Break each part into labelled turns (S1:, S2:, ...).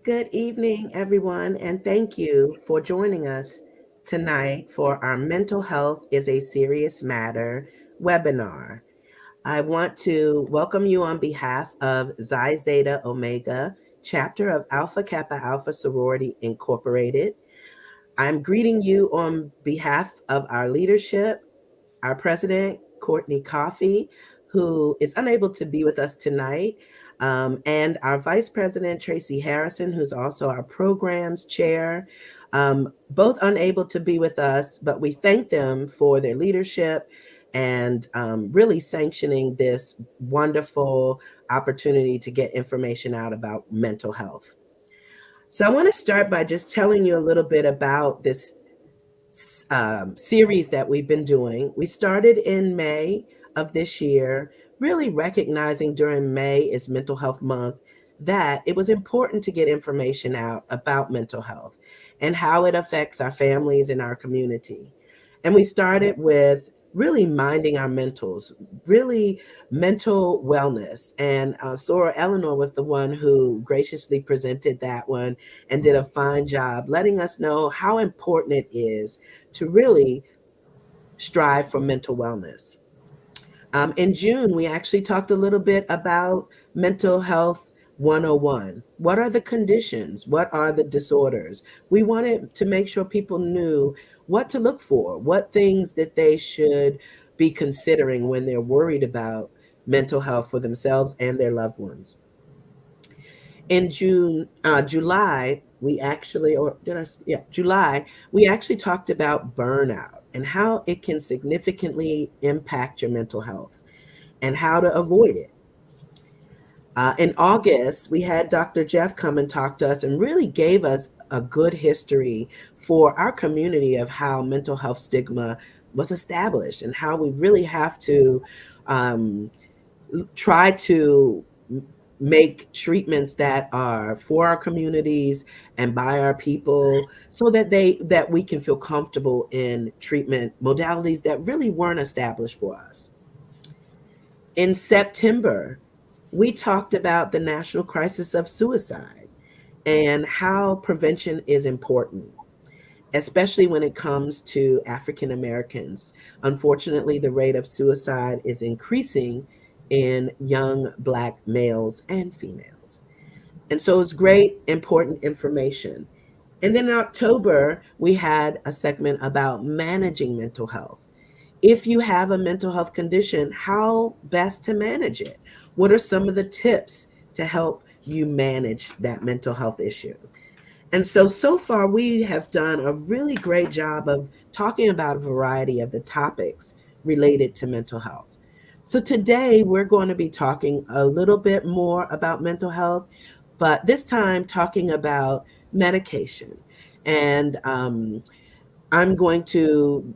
S1: Good evening, everyone, and thank you for joining us tonight for our Mental Health is a Serious Matter webinar. I want to welcome you on behalf of Xi Zeta Omega, chapter of Alpha Kappa Alpha Sorority Incorporated. I'm greeting you on behalf of our leadership, our president, Courtney Coffey, who is unable to be with us tonight, and our vice president, Tracy Harrison, who's also our programs chair, both unable to be with us, but we thank them for their leadership and really sanctioning this wonderful opportunity to get information out about mental health. So I want to start by just telling you a little bit about this series that we've been doing. We started in May of this year, really recognizing during May is Mental Health Month that it was important to get information out about mental health and how it affects our families and our community. And we started with really minding our mentals, really mental wellness. And Sora Eleanor was the one who graciously presented that one and did a fine job letting us know how important it is to really strive for mental wellness. In June, we actually talked a little bit about mental health 101. What are the conditions? What are the disorders? We wanted to make sure people knew what to look for, what things that they should be considering when they're worried about mental health for themselves and their loved ones. In July, we actually, or did I, yeah, July, we actually talked about burnout and how it can significantly impact your mental health and how to avoid it. In August, we had Dr. Jeff come and talk to us and really gave us a good history for our community of how mental health stigma was established and how we really have to um, try to make treatments that are for our communities and by our people so that we can feel comfortable in treatment modalities that really weren't established for us. In September, we talked about the national crisis of suicide and how prevention is important, especially when it comes to African Americans. Unfortunately, the rate of suicide is increasing in young Black males and females. And so it's great, important information. And then in October, we had a segment about managing mental health. If you have a mental health condition, how best to manage it? What are some of the tips to help you manage that mental health issue? And so far, we have done a really great job of talking about a variety of the topics related to mental health. So today, we're going to be talking a little bit more about mental health, but this time talking about medication. And I'm going to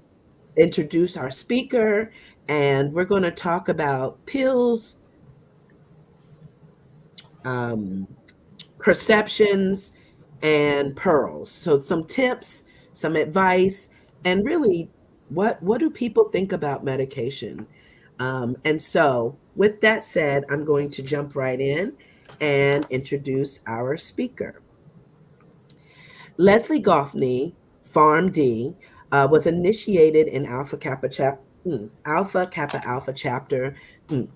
S1: introduce our speaker, and we're going to talk about pills, um, perceptions, and pearls. So some tips, some advice, and really what do people think about medication? And so with that said, I'm going to jump right in and introduce our speaker. Leslie Goffney, PharmD, was initiated in Alpha Kappa Alpha chapter,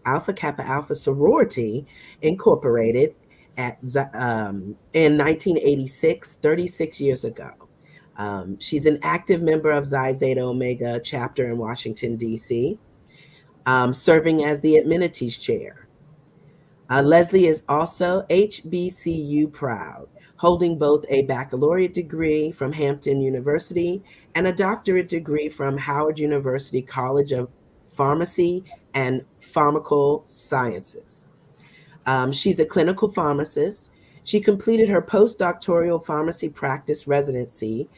S1: Alpha Kappa Alpha sorority incorporated in 1986, 36 years ago. She's an active member of Xi Zeta Omega chapter in Washington, D.C., serving as the amenities chair. Leslie is also HBCU proud, holding both a baccalaureate degree from Hampton University and a doctorate degree from Howard University College of Pharmacy and Pharmaceutical Sciences. She's a clinical pharmacist. She completed her postdoctoral pharmacy practice residency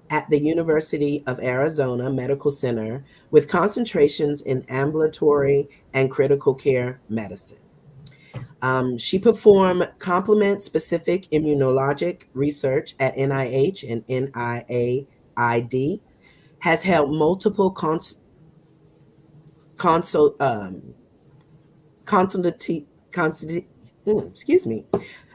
S1: at the University of Arizona Medical Center with concentrations in ambulatory and critical care medicine. She performed complement-specific immunologic research at NIH and NIAID, has held multiple excuse me,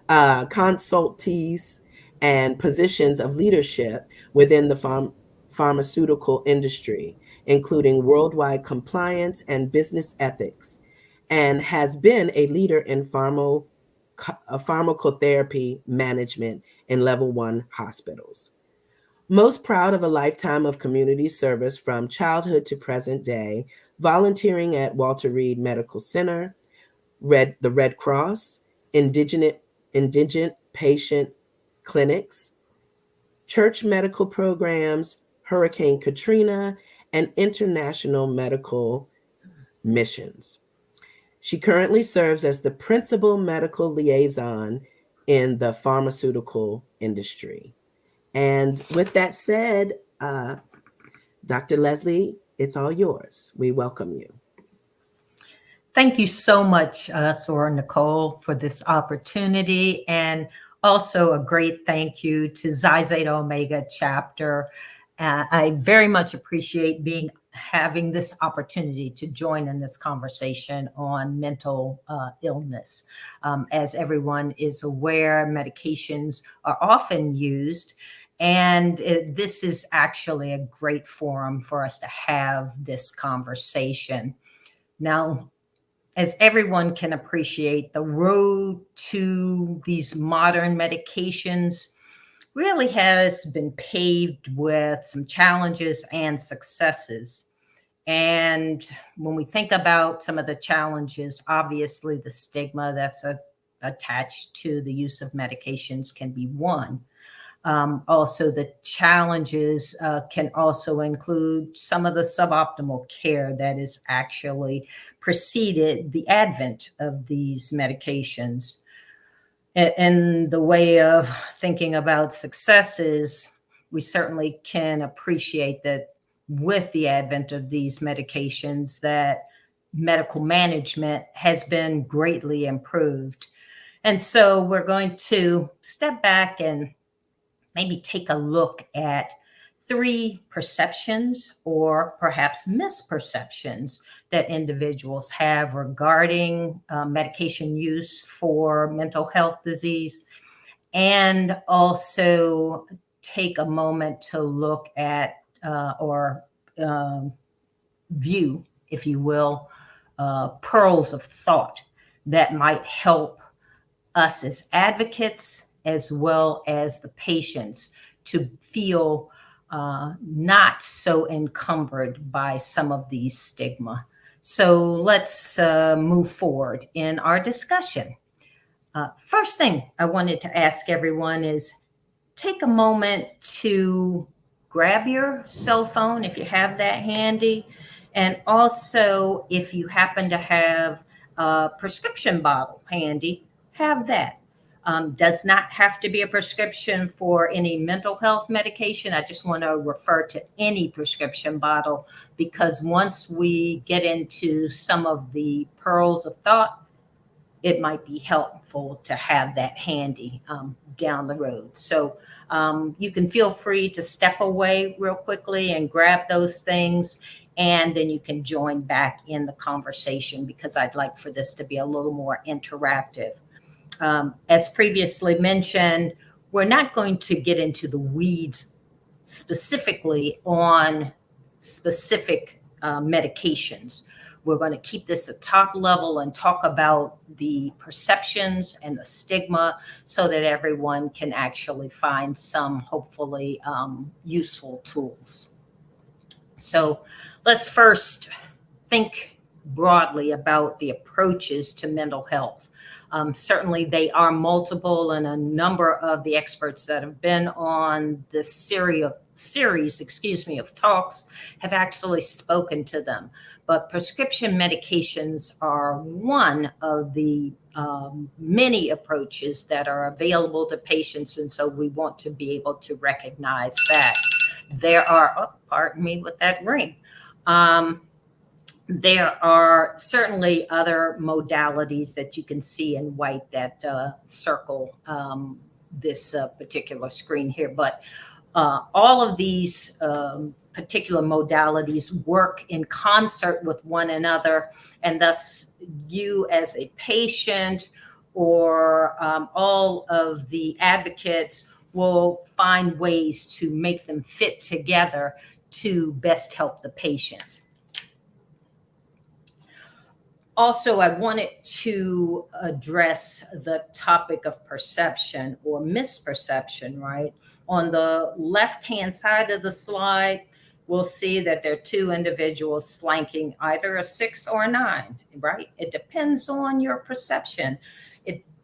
S1: consultees, and positions of leadership within the pharmaceutical industry, including worldwide compliance and business ethics, and has been a leader in pharmacotherapy management in level 1 hospitals. Most proud of a lifetime of community service from childhood to present day, volunteering at Walter Reed Medical Center, the Red Cross, indigent patient clinics, church medical programs, Hurricane Katrina, and international medical missions. She currently serves as the principal medical liaison in the pharmaceutical industry. And with that said, Dr. Leslie, it's all yours. We welcome you.
S2: Thank you so much, Sora Nicole, for this opportunity. And also a great thank you to Xi Zeta Omega chapter. I very much appreciate having this opportunity to join in this conversation on mental illness. As everyone is aware, medications are often used, and this is actually a great forum for us to have this conversation. Now, as everyone can appreciate, the road to these modern medications really has been paved with some challenges and successes. And when we think about some of the challenges, obviously the stigma that's attached to the use of medications can be one. Also, the challenges can also include some of the suboptimal care that is actually preceded the advent of these medications. In the way of thinking about successes, we certainly can appreciate that with the advent of these medications, that medical management has been greatly improved. And so we're going to step back and maybe take a look at 3 perceptions or perhaps misperceptions that individuals have regarding medication use for mental health disease, and also take a moment to look at or view, if you will, pearls of thought that might help us as advocates as well as the patients to feel not so encumbered by some of these stigma. So let's move forward in our discussion. First thing I wanted to ask everyone is take a moment to grab your cell phone if you have that handy. And also, if you happen to have a prescription bottle handy, have that. Does not have to be a prescription for any mental health medication. I just want to refer to any prescription bottle, because once we get into some of the pearls of thought, it might be helpful to have that handy down the road. So you can feel free to step away real quickly and grab those things, and then you can join back in the conversation, because I'd like for this to be a little more interactive. As previously mentioned, we're not going to get into the weeds specifically on specific medications. We're going to keep this at top level and talk about the perceptions and the stigma so that everyone can actually find some hopefully useful tools. So let's first think broadly about the approaches to mental health. Certainly they are multiple, and a number of the experts that have been on this series of talks have actually spoken to them. But prescription medications are one of the many approaches that are available to patients, and so we want to be able to recognize that. There are, pardon me with that ring. There are certainly other modalities that you can see in white that circle this particular screen here. But all of these particular modalities work in concert with one another. And thus, you as a patient or all of the advocates will find ways to make them fit together to best help the patient. Also, I wanted to address the topic of perception or misperception, right? On the left-hand side of the slide, we'll see that there are two individuals flanking either a 6 or a 9, right? It depends on your perception.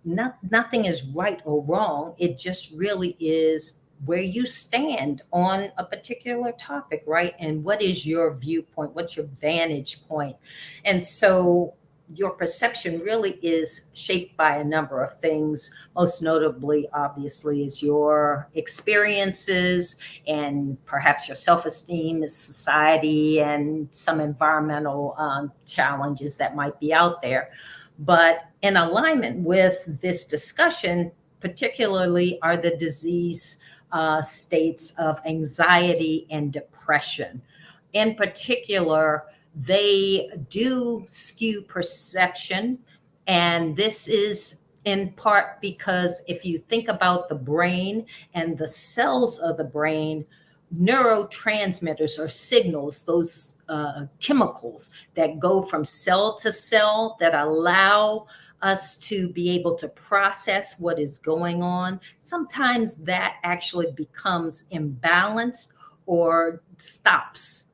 S2: Nothing is right or wrong. It just really is where you stand on a particular topic, right? And what is your viewpoint? What's your vantage point? And so your perception really is shaped by a number of things. Most notably, obviously, is your experiences and perhaps your self-esteem, society, and some environmental challenges that might be out there. But in alignment with this discussion, particularly are the disease states of anxiety and depression. In particular, they do skew perception. And this is in part because if you think about the brain and the cells of the brain, neurotransmitters or signals, those chemicals that go from cell to cell that allow us to be able to process what is going on, sometimes that actually becomes imbalanced or stops.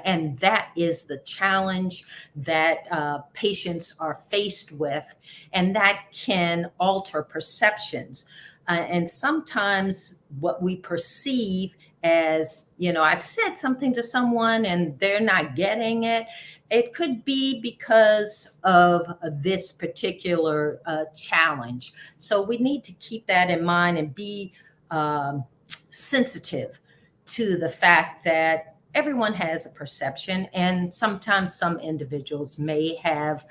S2: And that is the challenge that patients are faced with, and that can alter perceptions. And sometimes what we perceive as, I've said something to someone and they're not getting it. It could be because of this particular challenge. So we need to keep that in mind and be sensitive to the fact that everyone has a perception, and sometimes some individuals may have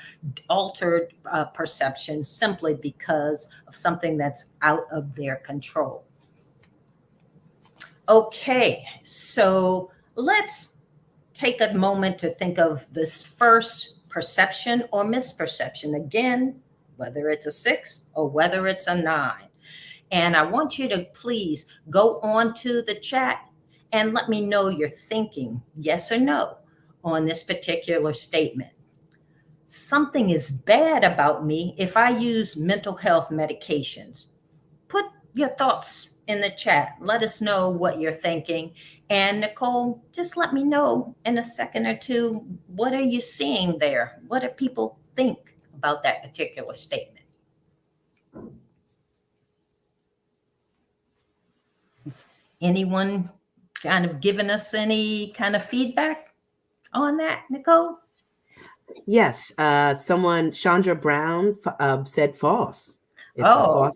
S2: altered perceptions simply because of something that's out of their control. Okay, so let's take a moment to think of this first perception or misperception. Again, whether it's a 6 or whether it's a 9. And I want you to please go on to the chat and let me know your thinking, yes or no, on this particular statement. Something is bad about me if I use mental health medications. Put your thoughts in the chat. Let us know what you're thinking. And Nicole, just let me know in a second or two, what are you seeing there? What do people think about that particular statement? Is anyone kind of giving us any kind of feedback on that, Nicole?
S1: Yes, someone, Chandra Brown, said false. It's a
S2: Oh,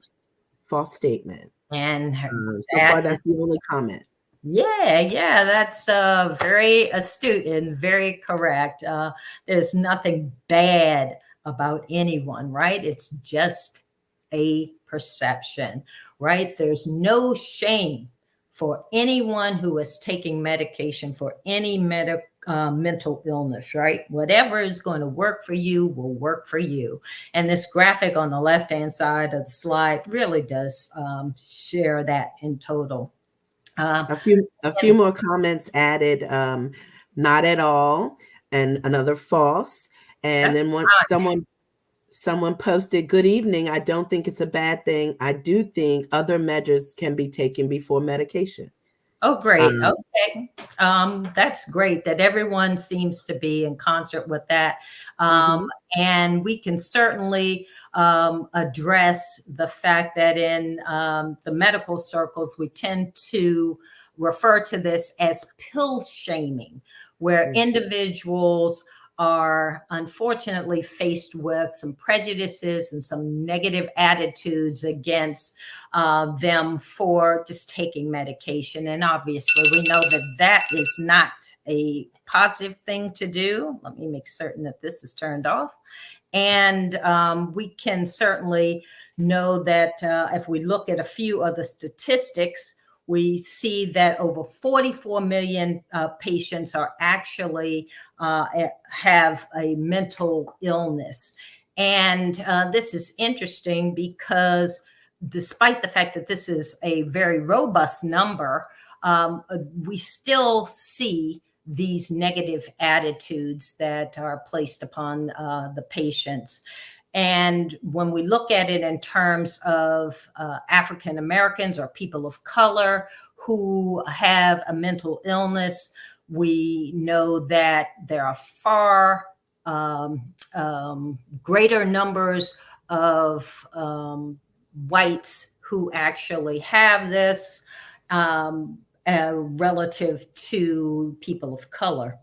S1: false statement.
S2: and
S1: So far, that's the only comment.
S2: yeah, that's very astute and very correct. There's nothing bad about anyone, right? It's just a perception, right? There's no shame for anyone who is taking medication for any mental illness, right? Whatever is going to work for you will work for you. And this graphic on the left-hand side of the slide really does share that in total.
S1: A few more comments added, not at all, and another false. And then someone posted, good evening. I don't think it's a bad thing. I do think other measures can be taken before medication.
S2: Oh, great. Okay. That's great that everyone seems to be in concert with that. And we can certainly address the fact that in the medical circles, we tend to refer to this as pill shaming, where individuals are unfortunately faced with some prejudices and some negative attitudes against them for just taking medication. And obviously, we know that that is not a positive thing to do. Let me make certain that this is turned off. And we can certainly know that if we look at a few of the statistics, we see that over 44 million patients are actually have a mental illness. And this is interesting because despite the fact that this is a very robust number, we still see these negative attitudes that are placed upon the patients. And when we look at it in terms of African Americans or people of color who have a mental illness, we know that there are far greater numbers of whites who actually have this relative to people of color.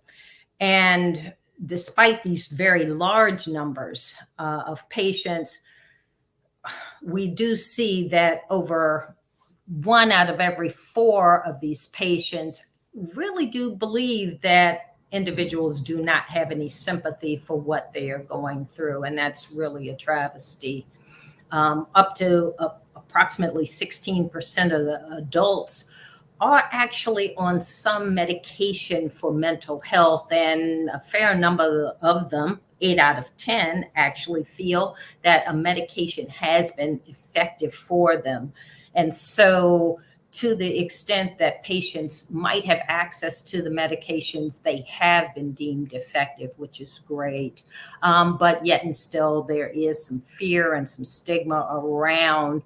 S2: And despite these very large numbers of patients, we do see that over 1 out of every 4 of these patients really do believe that individuals do not have any sympathy for what they are going through. And that's really a travesty. Up to approximately 16% of the adults are actually on some medication for mental health, and a fair number of them, 8 out of 10, actually feel that a medication has been effective for them. And so, to the extent that patients might have access to the medications, they have been deemed effective, which is great. But yet and still, there is some fear and some stigma around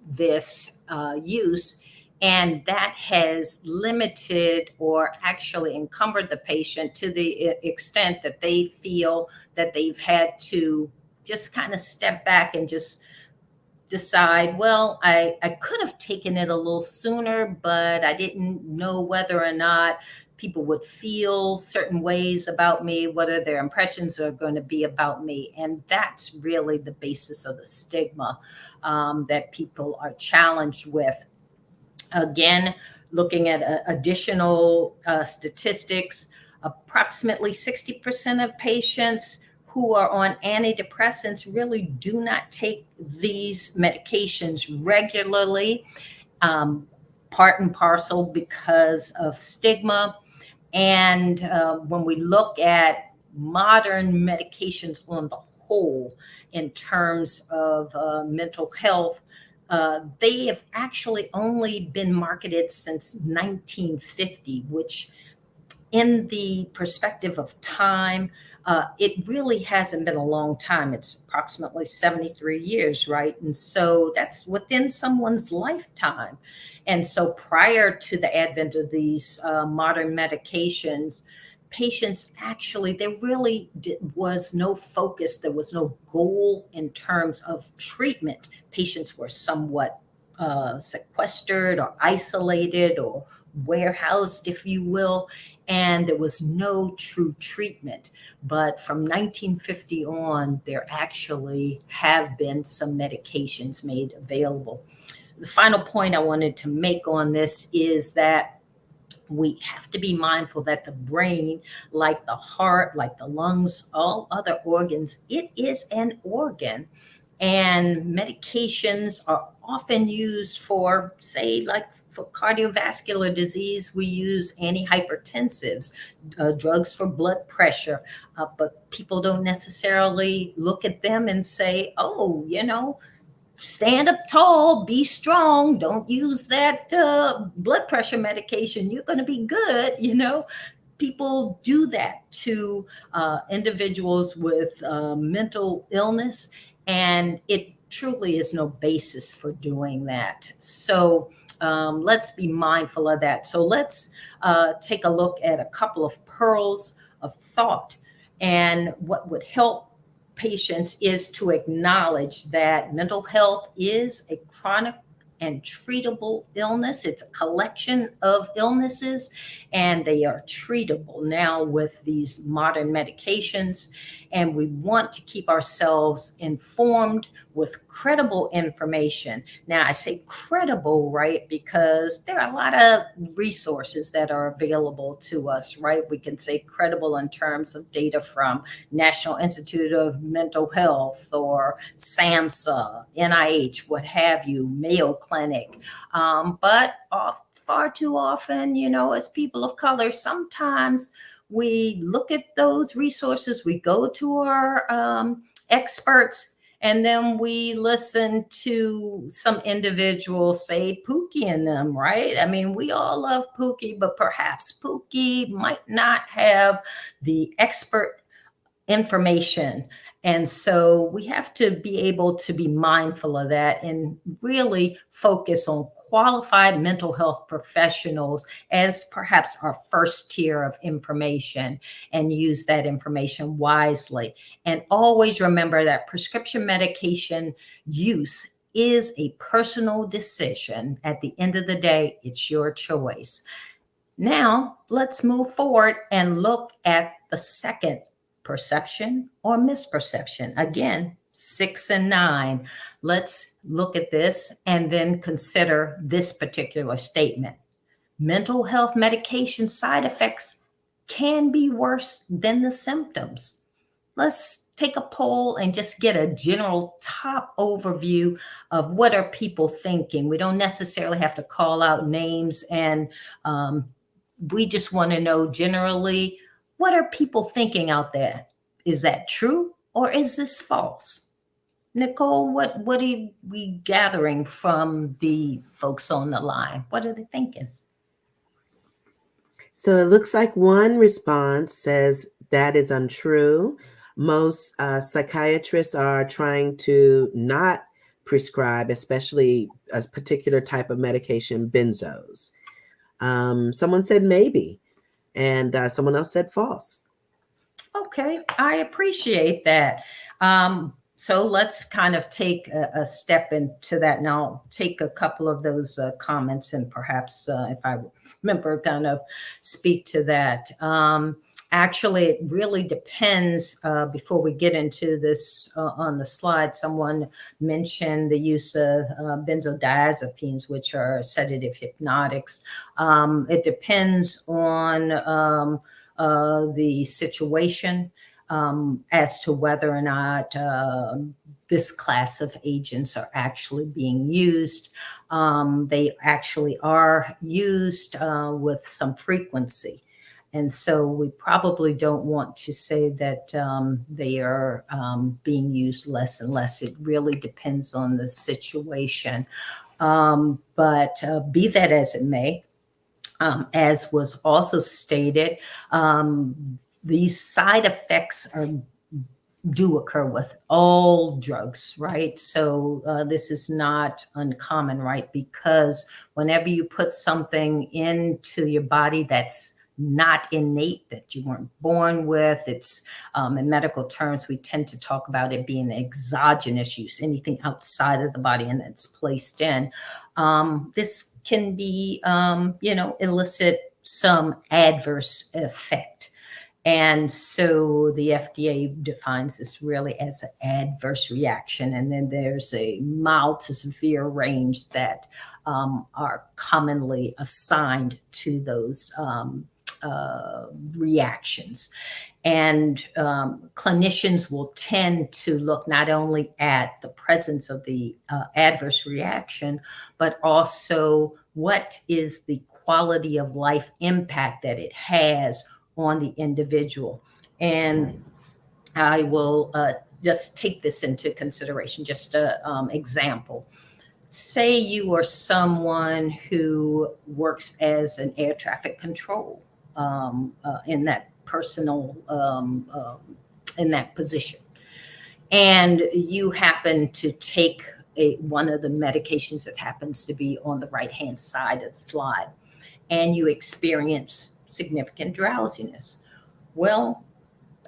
S2: this use. And that has limited or actually encumbered the patient to the extent that they feel that they've had to just kind of step back and just decide, well, I could have taken it a little sooner, but I didn't know whether or not people would feel certain ways about me, whether their impressions are going to be about me. And that's really the basis of the stigma that people are challenged with. Again, looking at additional statistics, approximately 60% of patients who are on antidepressants really do not take these medications regularly, part and parcel because of stigma. And when we look at modern medications on the whole, in terms of mental health, they have actually only been marketed since 1950, which, in the perspective of time, it really hasn't been a long time. It's approximately 73 years, right? And so that's within someone's lifetime. And so prior to the advent of these modern medications, patients actually, there really was no focus, there was no goal in terms of treatment. Patients were somewhat sequestered or isolated or warehoused, if you will, and there was no true treatment. But from 1950 on, there actually have been some medications made available. The final point I wanted to make on this is that we have to be mindful that the brain, like the heart, like the lungs, all other organs, it is an organ. And medications are often used for, say, like for cardiovascular disease, we use antihypertensives, drugs for blood pressure. But people don't necessarily look at them and say, oh, stand up tall, be strong, don't use that blood pressure medication, you're going to be good. People do that to individuals with mental illness, and it truly is no basis for doing that. So let's be mindful of that. So let's take a look at a couple of pearls of thought. And what would help patients is to acknowledge that mental health is a chronic and treatable illness. It's a collection of illnesses, and they are treatable now with these modern medications. And we want to keep ourselves informed with credible information. Now, I say credible, right, because there are a lot of resources that are available to us, right? We can say credible in terms of data from National Institute of Mental Health or SAMHSA, NIH, what have you, Mayo Clinic. But far too often, as people of color, sometimes we look at those resources, we go to our experts, and then we listen to some individuals say Pookie in them, right? I mean, we all love Pookie, but perhaps Pookie might not have the expert information. And so we have to be able to be mindful of that and really focus on qualified mental health professionals as perhaps our first tier of information, and use that information wisely. And always remember that prescription medication use is a personal decision. At the end of the day, it's your choice. Now, let's move forward and look at the second, perception or misperception. Again, 6 and 9. Let's look at this and then consider this particular statement. Mental health medication side effects can be worse than the symptoms. Let's take a poll and just get a general top overview of what are people thinking. We don't necessarily have to call out names, and we just want to know generally, what are people thinking out there? Is that true or is this false? Nicole, what are we gathering from the folks on the line? What are they thinking?
S1: So it looks like one response says that is untrue. Most psychiatrists are trying to not prescribe, especially a particular type of medication, benzos. Someone said maybe, and someone else said false.
S2: Okay, I appreciate that. So let's kind of take a step into that. Now, I'll take a couple of those comments and perhaps, if I remember, kind of speak to that. Actually, it really depends. Before we get into this on the slide, someone mentioned the use of benzodiazepines, which are sedative hypnotics. It depends on the situation, as to whether or not this class of agents are actually being used. They actually are used with some frequency. And so we probably don't want to say that they are being used less and less. It really depends on the situation. But be that as it may, as was also stated, these side effects do occur with all drugs, right? So this is not uncommon, right? Because whenever you put something into your body that's not innate, that you weren't born with, it's in medical terms, we tend to talk about it being exogenous use, anything outside of the body and it's placed in. This can be, elicit some adverse effect. And so the FDA defines this really as an adverse reaction. And then there's a mild to severe range that are commonly assigned to those reactions. And clinicians will tend to look not only at the presence of the adverse reaction, but also what is the quality of life impact that it has on the individual. And I will just take this into consideration, just an example. Say you are someone who works as an air traffic control in that personal, in that position. And you happen to take one of the medications that happens to be on the right-hand side of the slide, and you experience significant drowsiness. Well,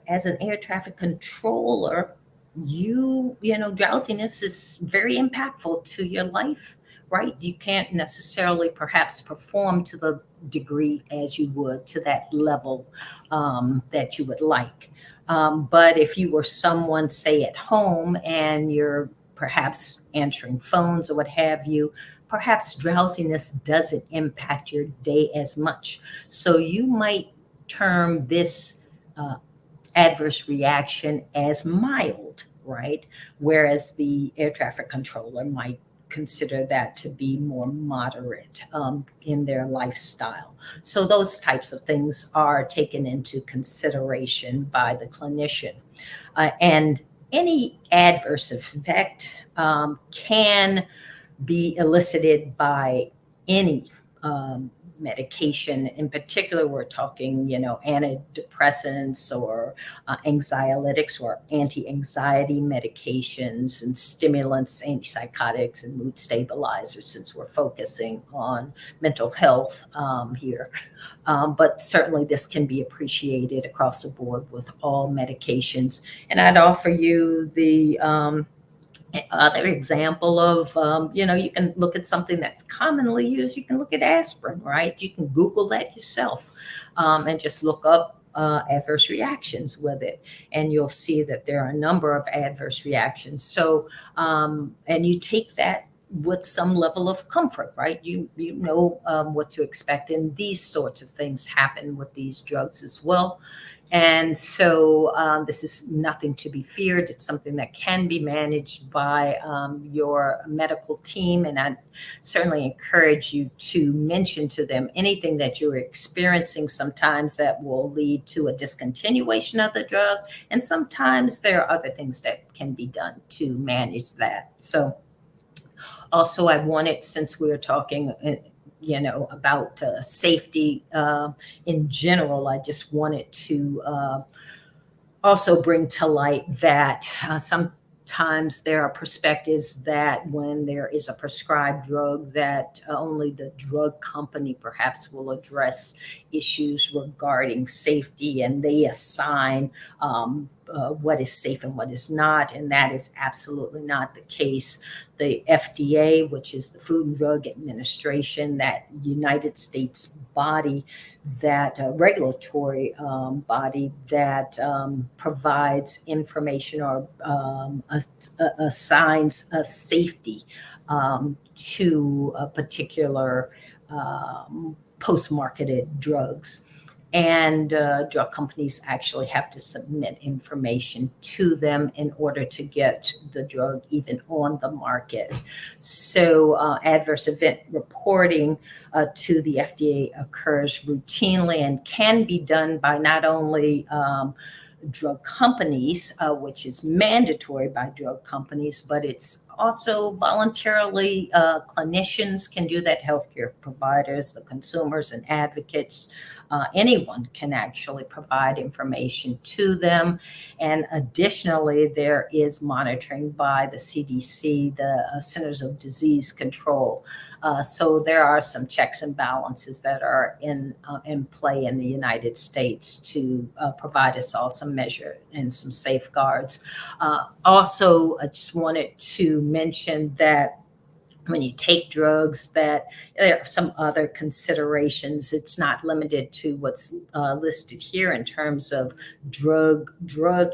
S2: as an air traffic controller, drowsiness is very impactful to your life, right? You can't necessarily perhaps perform to the degree as you would to that level that you would like. But if you were someone, say, at home and you're perhaps answering phones or what have you, perhaps drowsiness doesn't impact your day as much. So you might term this adverse reaction as mild, right? Whereas the air traffic controller might consider that to be more moderate in their lifestyle. So those types of things are taken into consideration by the clinician. And any adverse effect can be elicited by any medication. In particular, we're talking, antidepressants or anxiolytics or anti-anxiety medications and stimulants, antipsychotics, and mood stabilizers, since we're focusing on mental health here. But certainly, this can be appreciated across the board with all medications. And I'd offer you the other example of, you can look at something that's commonly used. You can look at aspirin, right? You can Google that yourself and just look up adverse reactions with it. And you'll see that there are a number of adverse reactions. So, and you take that with some level of comfort, right? You know what to expect, and these sorts of things happen with these drugs as well. And so this is nothing to be feared. It's something that can be managed by your medical team. And I certainly encourage you to mention to them anything that you're experiencing. Sometimes that will lead to a discontinuation of the drug. And sometimes there are other things that can be done to manage that. So also, I wanted, since we were talking, about safety in general, I just wanted to also bring to light that sometimes there are perspectives that when there is a prescribed drug, that only the drug company perhaps will address issues regarding safety, and they assign what is safe and what is not, and that is absolutely not the case. The FDA, which is the Food and Drug Administration, that United States body, that regulatory body that provides information or assigns a safety to a particular post-marketed drugs. And drug companies actually have to submit information to them in order to get the drug even on the market. So adverse event reporting to the FDA occurs routinely and can be done by not only drug companies, which is mandatory by drug companies, but it's also voluntarily clinicians can do that, healthcare providers, the consumers and advocates. Anyone can actually provide information to them. And additionally, there is monitoring by the CDC, the Centers of Disease Control. So there are some checks and balances that are in play in the United States to provide us all some measure and some safeguards. Also, I just wanted to mention that when you take drugs, that there are some other considerations. It's not limited to what's listed here in terms of drug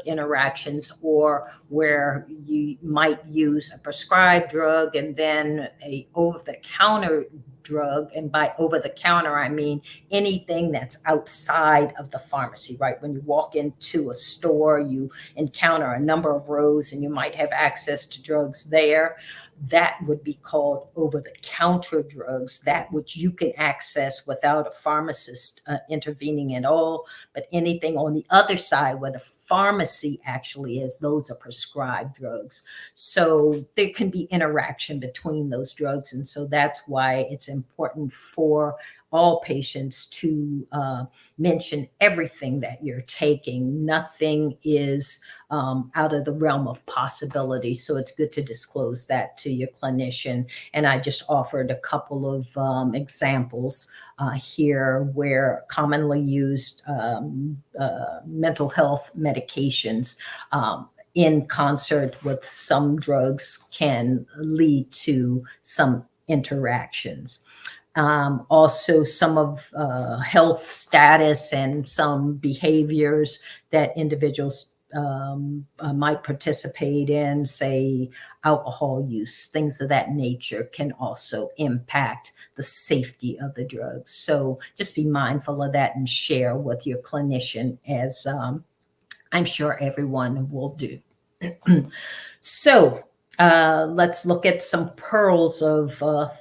S2: interactions, or where you might use a prescribed drug and then a over-the-counter drug. And by over the counter, I mean anything that's outside of the pharmacy, right? When you walk into a store, you encounter a number of rows and you might have access to drugs there. That would be called over-the-counter drugs, that which you can access without a pharmacist intervening at all. But anything on the other side where the pharmacy actually is, those are prescribed drugs. So there can be interaction between those drugs. And so that's why it's important for all patients to mention everything that you're taking. Nothing is out of the realm of possibility. So it's good to disclose that to your clinician. And I just offered a couple of examples here where commonly used mental health medications in concert with some drugs can lead to some interactions. Also, some of health status and some behaviors that individuals might participate in, say alcohol use, things of that nature, can also impact the safety of the drugs. So just be mindful of that and share with your clinician, as I'm sure everyone will do. So let's look at some pearls of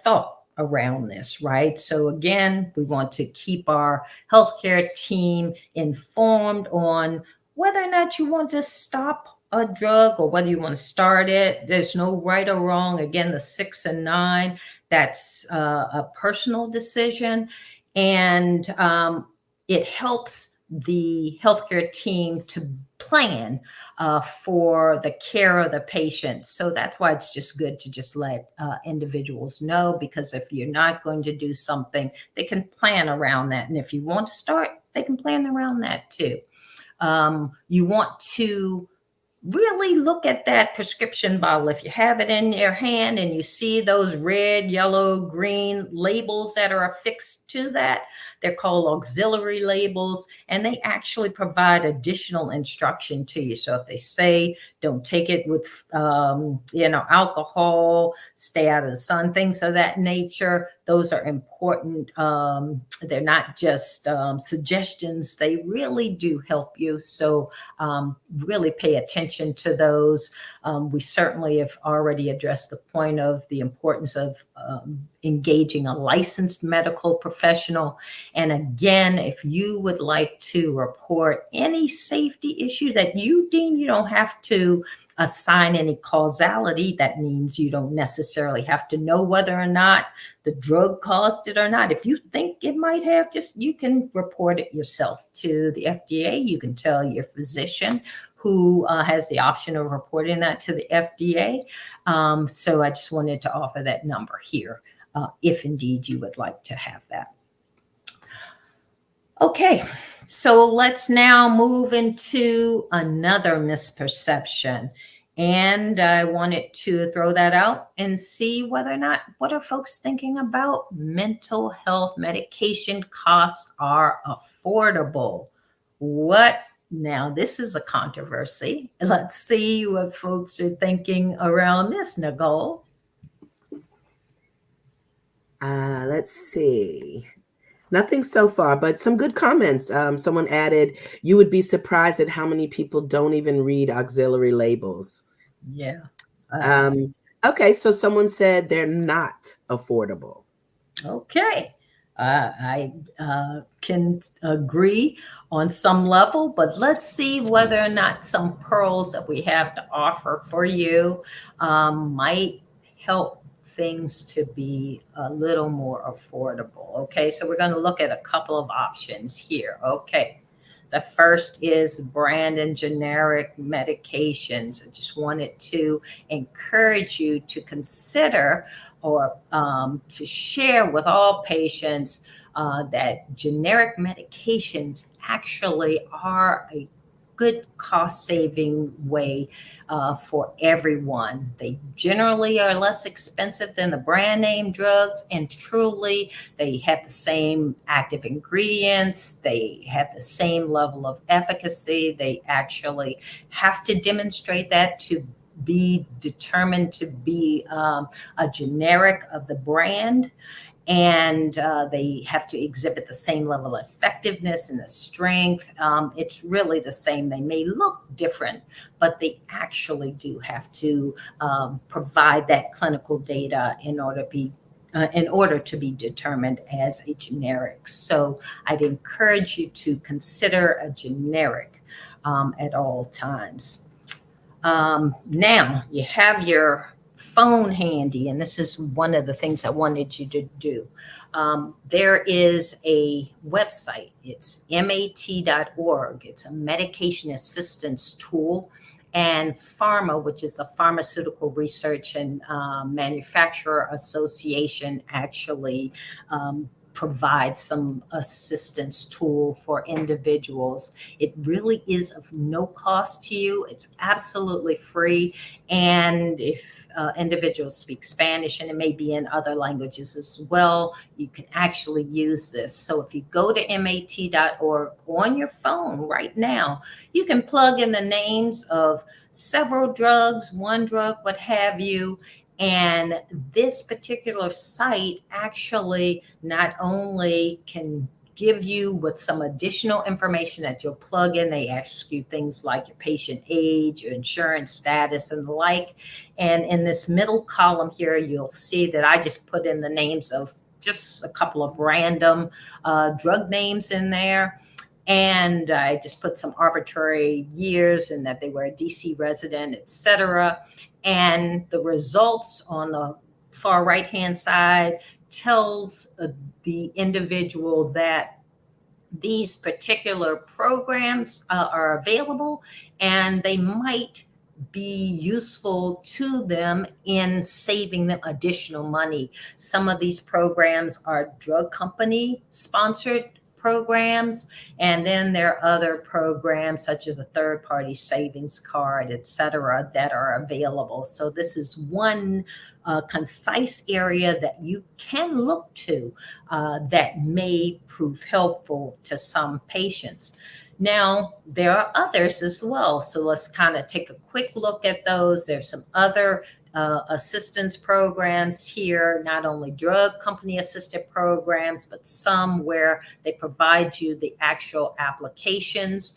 S2: thought around this, right? So again, we want to keep our healthcare team informed on whether or not you want to stop a drug or whether you want to start it. There's no right or wrong. Again, the 6 and 9, that's a personal decision. And it helps the healthcare team to plan for the care of the patient. So that's why it's just good to just let individuals know, because if you're not going to do something, they can plan around that. And if you want to start, they can plan around that too. You want to really look at that prescription bottle. If you have it in your hand and you see those red, yellow, green labels that are affixed to that, they're called auxiliary labels, and they actually provide additional instruction to you. So if they say don't take it with alcohol, stay out of the sun, things of that nature, those are important. They're not just suggestions, they really do help you. So really pay attention to those. We certainly have already addressed the point of the importance of engaging a licensed medical professional. And again, if you would like to report any safety issue that you deem, you don't have to assign any causality. That means you don't necessarily have to know whether or not the drug caused it or not. If you think it might have, you can report it yourself to the FDA. You can tell your physician, who has the option of reporting that to the FDA. So I just wanted to offer that number here, if indeed you would like to have that. Okay, so let's now move into another misperception. And I wanted to throw that out and see whether or not, what are folks thinking about mental health medication costs are affordable? What now? This is a controversy. Let's see what folks are thinking around this, Nicole.
S1: Let's see. Nothing so far, but some good comments. Someone added, you would be surprised at how many people don't even read auxiliary labels.
S2: Yeah.
S1: Okay, so someone said they're not affordable.
S2: Okay. I can agree on some level, but let's see whether or not some pearls that we have to offer for you might help things to be a little more affordable. Okay, so we're going to look at a couple of options here. Okay. The first is brand and generic medications. I just wanted to encourage you to consider or to share with all patients that generic medications actually are a good cost saving way for everyone. They generally are less expensive than the brand name drugs, and truly they have the same active ingredients, they have the same level of efficacy. They actually have to demonstrate that to be determined to be a generic of the brand. And they have to exhibit the same level of effectiveness and the strength. It's really the same. They may look different, but they actually do have to provide that clinical data in order to be determined as a generic. So I'd encourage you to consider a generic at all times. Now you have your phone handy, and this is one of the things I wanted you to do. There is a website. It's mat.org. It's a medication assistance tool. And PhRMA, which is the Pharmaceutical Research and Manufacturer Association, actually provide some assistance tool for individuals. It really is of no cost to you. It's absolutely free. And if individuals speak Spanish, and it may be in other languages as well, you can actually use this. So if you go to mat.org on your phone right now, you can plug in the names of several drugs, one drug, what have you. And this particular site actually not only can give you with some additional information that you'll plug in. They ask you things like your patient age, your insurance status, and the like. And in this middle column here, you'll see that I just put in the names of just a couple of random drug names in there. And I just put some arbitrary years and that they were a DC resident, etc. And the results on the far right-hand side tells the individual that these particular programs are available and they might be useful to them in saving them additional money. Some of these programs are drug company sponsored programs, and then there are other programs such as a third party savings card, etc., that are available. So this is one concise area that you can look to that may prove helpful to some patients. Now, there are others as well. So let's kind of take a quick look at those. There's some other assistance programs here, not only drug company assisted programs, but some where they provide you the actual applications.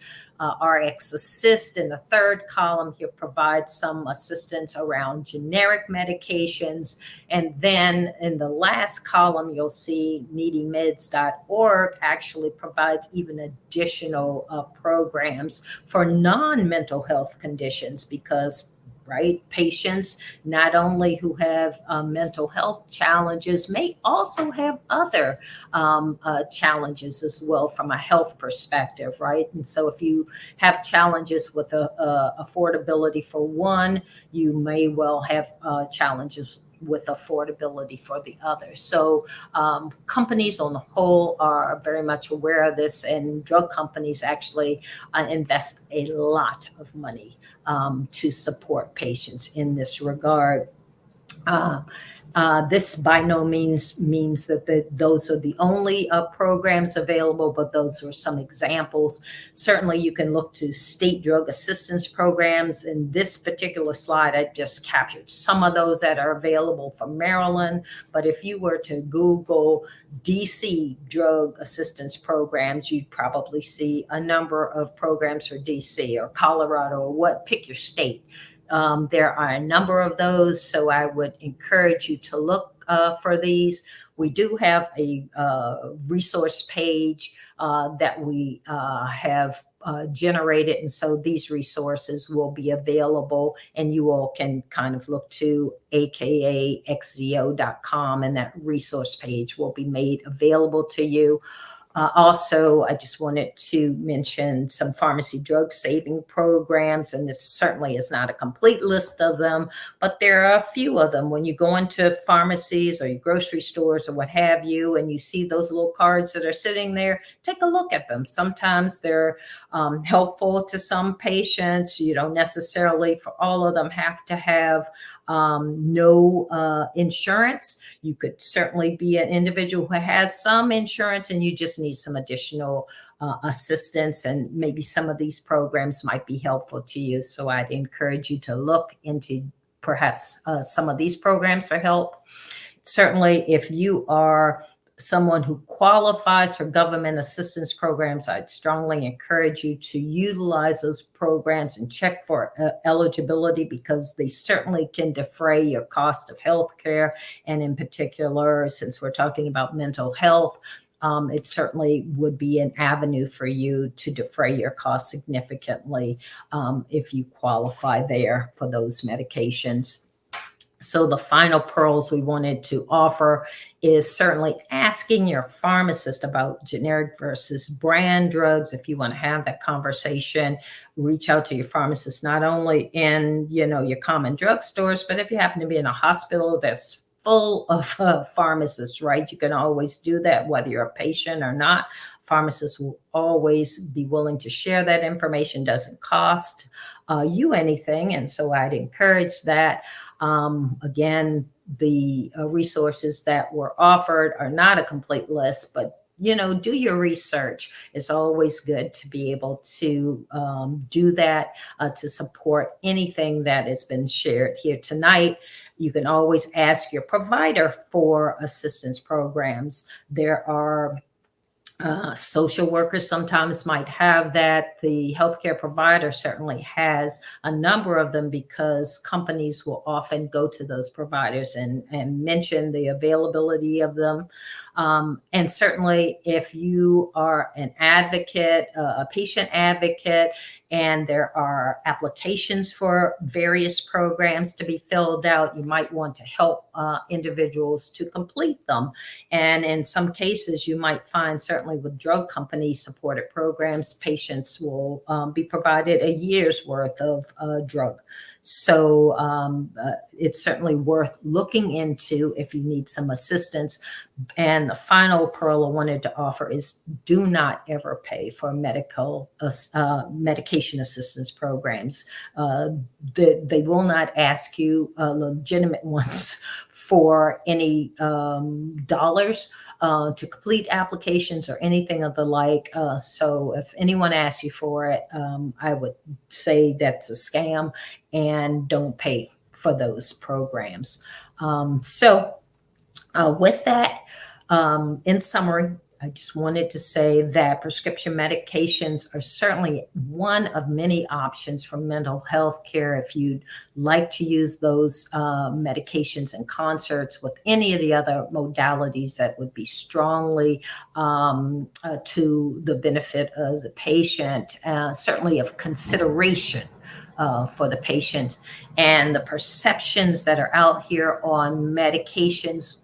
S2: RX Assist in the third column here provides some assistance around generic medications. And then in the last column, you'll see needymeds.org actually provides even additional programs for non-mental health conditions because right? Patients, not only who have mental health challenges, may also have other challenges as well from a health perspective, right? And so if you have challenges with affordability for one, you may well have challenges with affordability for the other. So companies on the whole are very much aware of this, and drug companies actually invest a lot of money to support patients in this regard. This by no means means that those are the only programs available, but those are some examples. Certainly, you can look to state drug assistance programs. In this particular slide, I just captured some of those that are available for Maryland. But if you were to Google DC drug assistance programs, you'd probably see a number of programs for DC or Colorado or pick your state. There are a number of those, so I would encourage you to look for these. We do have a resource page that we have generated, and so these resources will be available, and you all can kind of look to akaxzo.com, and that resource page will be made available to you. Also, I just wanted to mention some pharmacy drug saving programs, and this certainly is not a complete list of them, but there are a few of them. When you go into pharmacies or your grocery stores or what have you, and you see those little cards that are sitting there, take a look at them. Sometimes they're helpful to some patients. You don't necessarily, for all of them, have to have no insurance. You could certainly be an individual who has some insurance and you just need some additional assistance, and maybe some of these programs might be helpful to you. So I'd encourage you to look into perhaps some of these programs for help. Certainly, if you are someone who qualifies for government assistance programs, I'd strongly encourage you to utilize those programs and check for eligibility, because they certainly can defray your cost of health care. And in particular, since we're talking about mental health, it certainly would be an avenue for you to defray your costs significantly if you qualify there for those medications. So the final pearls we wanted to offer is certainly asking your pharmacist about generic versus brand drugs. If you want to have that conversation, reach out to your pharmacist, not only in, your common drugstores, but if you happen to be in a hospital that's full of pharmacists, right? You can always do that, whether you're a patient or not. Pharmacists will always be willing to share that information. Doesn't cost you anything. And so I'd encourage that. Again, the resources that were offered are not a complete list, but do your research. It's always good to be able to do that to support anything that has been shared here tonight. You can always ask your provider for assistance programs. There are social workers sometimes might have that. The healthcare provider certainly has a number of them, because companies will often go to those providers and mention the availability of them. And certainly, if you are an advocate, a patient advocate, and there are applications for various programs to be filled out, you might want to help individuals to complete them. And in some cases, you might find, certainly with drug company supported programs, patients will be provided a year's worth of drug. So it's certainly worth looking into if you need some assistance. And the final pearl I wanted to offer is do not ever pay for medication assistance programs. They will not ask you legitimate ones for any dollars to complete applications or anything of the like. So if anyone asks you for it, I would say that's a scam and don't pay for those programs. With that, in summary, I just wanted to say that prescription medications are certainly one of many options for mental health care. If you'd like to use those medications in concerts with any of the other modalities, that would be strongly to the benefit of the patient, certainly of consideration for the patient. And the perceptions that are out here on medications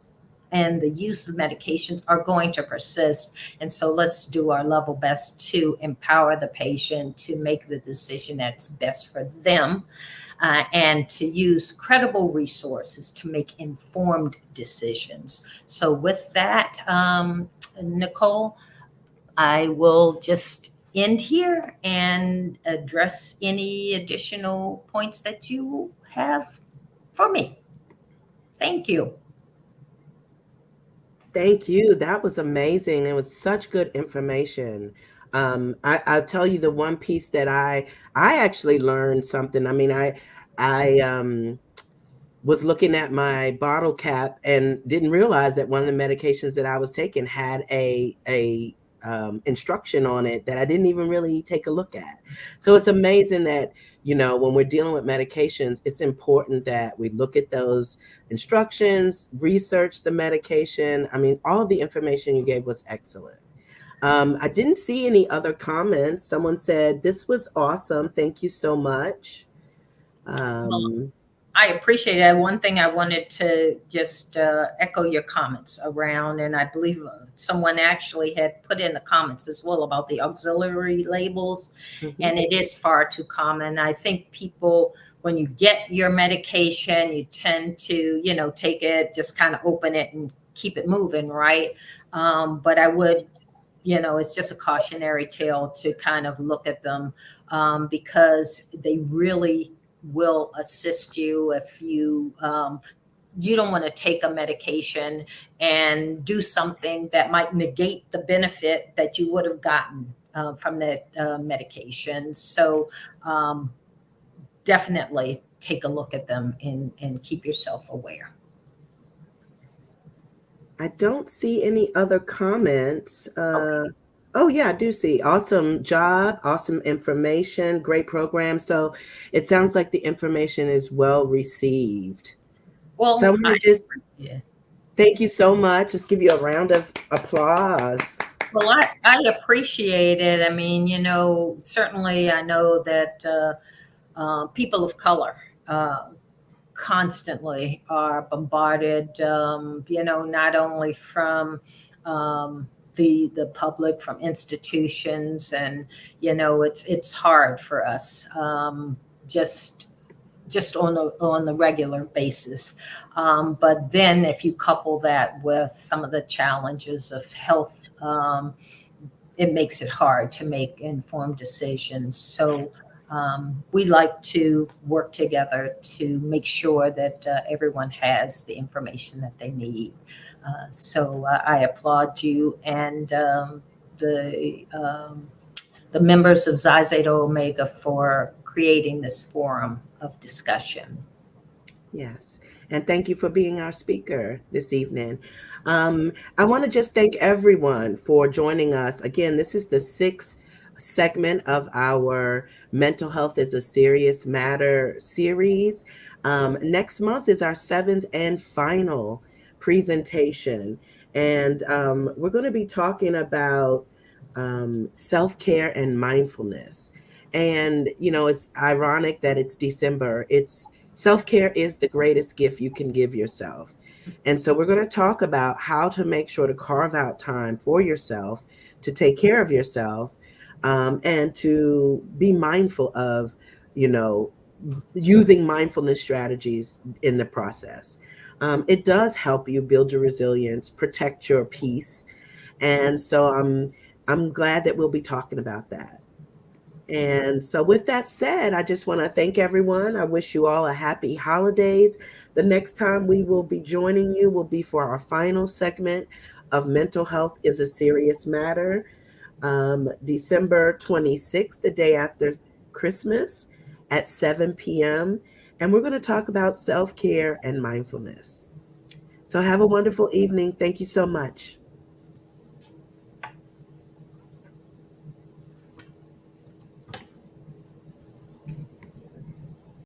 S2: and the use of medications are going to persist. And so let's do our level best to empower the patient to make the decision that's best for them, and to use credible resources to make informed decisions. So with that, Nicole, I will just end here and address any additional points that you have for me. Thank you.
S1: Thank you. That was amazing. It was such good information. I'll tell you the one piece that I actually learned something. I mean, I was looking at my bottle cap and didn't realize that one of the medications that I was taking had a instruction on it that I didn't even really take a look at. So it's amazing that, when we're dealing with medications, it's important that we look at those instructions, research the medication. I mean, all of the information you gave was excellent. I didn't see any other comments. Someone said, "This was awesome. Thank you so much."
S2: Well,
S1: Um,
S2: I appreciate it. One thing I wanted to just echo your comments around, and I believe someone actually had put in the comments as well about the auxiliary labels,
S1: mhm.
S2: and it is far too common. I think people, when you get your medication, you tend to, take it, just kind of open it and keep it moving, right? But I would, it's just a cautionary tale to kind of look at them, because they really will assist you if you don't want to take a medication and do something that might negate the benefit that you would have gotten from that medication. So definitely take a look at them and keep yourself aware.
S1: I don't see any other comments.
S2: Okay.
S1: Oh, yeah, I do see. Awesome job, awesome information, great program. So it sounds like the information is well received. So
S2: Well,
S1: I'm going to just
S2: yeah.
S1: thank you so much. Just give you a round of applause.
S2: Well, I appreciate it. I mean, certainly I know that people of color constantly are bombarded, not only from the public, from institutions, and it's hard for us, just on the regular basis. But then if you couple that with some of the challenges of health, it makes it hard to make informed decisions. So we like to work together to make sure that everyone has the information that they need. So I applaud you and the members of Xi Zeta Omega for creating this forum of discussion.
S1: Yes. And thank you for being our speaker this evening. I want to just thank everyone for joining us. Again, this is the sixth segment of our Mental Health is a Serious Matter series. Next month is our seventh and final presentation. And we're going to be talking about self care and mindfulness. And, you know, it's ironic that it's December. It's self care is the greatest gift you can give yourself. And so we're going to talk about how to make sure to carve out time for yourself, to take care of yourself, and to be mindful of, you know, using mindfulness strategies in the process. It does help you build your resilience, protect your peace. And so I'm glad that we'll be talking about that. And so, with that said, I just want to thank everyone. I wish you all a happy holidays. The next time we will be joining you will be for our final segment of Mental Health is a Serious Matter, December 26th, the day after Christmas at 7 p.m. And we're going to talk about self care and mindfulness. So, have a wonderful evening. Thank you so much.